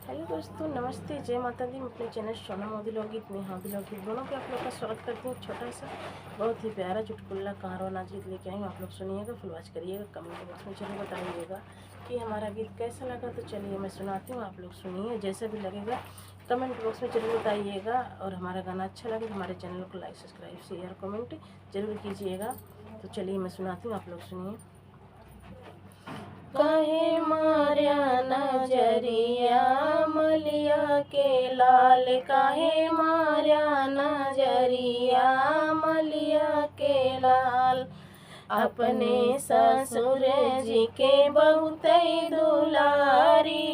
Hello दोस्तों, नमस्ते, जय माता दी। मैं अपने चैनल सोना मोदी लोकगीत नेहा लोकगीत दोनों के आप लोग का स्वागत करती हूँ। छोटा सा बहुत ही प्यारा चुटकुला कहारो नाच गीत लेके आई हूँ। आप लोग सुनिएगा, फुल वॉच करिएगा, कमेंट बॉक्स में चलिए बताइएगा कि हमारा गीत कैसा लगा। तो चलिए मैं सुनाती हूँ, आप लोग सुनिए। जैसा भी लगेगा कमेंट बॉक्स में जरूर बताइएगा। और हमारा गाना अच्छा लगे तो हमारे चैनल को लाइक, सब्सक्राइब, शेयर, कमेंट जरूर कीजिएगा। तो चलिए मैं सुनाती हूँ, आप लोग सुनिए। काहे मार्या नजरिया मलिया के लाल, काहे मार्या नजरिया मलिया के लाल। अपने ससुर जी के बहुत दुलारी,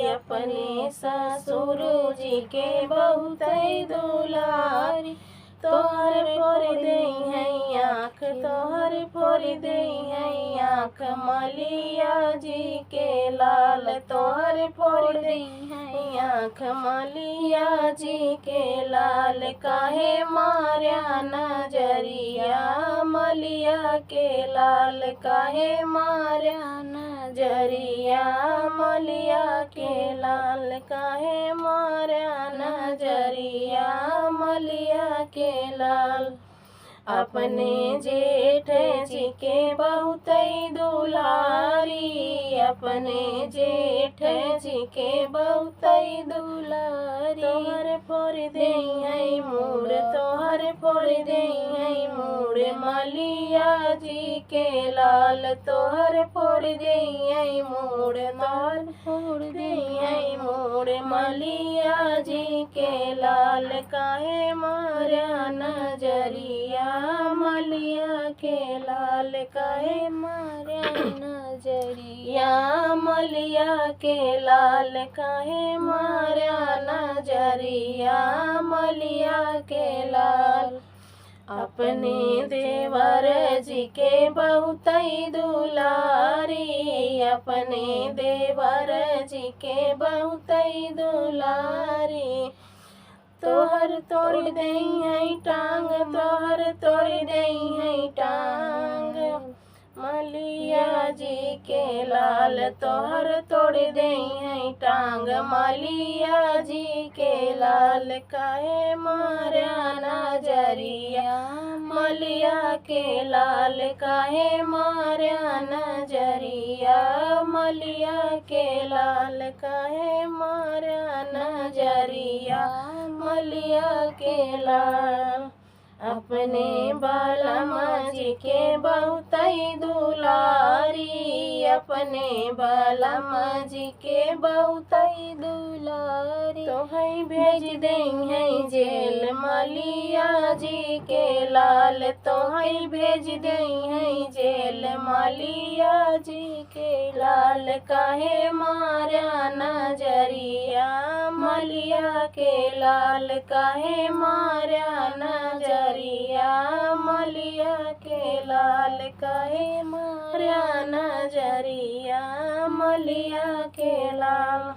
अपने ससुर जी के बहुत दुलारी। तोहर फोड़ दई है आँख, तोहर फोड़ दई है आँख मलिया जी के लाल, तोहर फोड़ दई है आँख मलिया जी के लाल। काहे मार्या नजरिया मलिया के लाल, काहे मार्या नजरिया मलिया के लाल, काहे मार्या नजरिया मलिया के लाल। अपने जेठ जी के बहुत दुलारी, अपने जेठ जी के बहुत दुलारी। तोहर फोड़ दई है मूड़, तोहर फोड़ दई है मूड़ मलिया जी के लाल, तोहर फोड़ दई है मूड़, तोहर फोड़ दई है मूड़ मलिया जी के लाल। काहे मार्या नजरिया मलिया के लाल, काहे मार्या नजरिया मलिया के लाल, काहे मार्या नजरिया मलिया के लाल। अपने देवर जी के बहुत दुलारी, अपने देवर जी के बहुत दुलारी। तोहर तोड़ दई है टांग, तोहर तोड़ दई है टांग मलिया जी के लाल, तोहर तोड़ दई है टांग मलिया जी के लाल। काहे मार्या नजरिया मलिया के लाल, काहे मार्या नजरिया मलिया के लाल, काहे मार्या नजरिया मलिया के लाल। अपने बालमा जी के बहुत दुलारी, अपने बालमा जी के बहुत दुलारी। तो है भेज दई है जेल मलिया जी के लाल, तो है भेज दई है जेल मलिया जी के लाल। काहे मार्या नजरिया मलिया के लाल, काहे मार्या नजरिया मलिया के लाल, काहे मार्या नजरिया मलिया के लाल।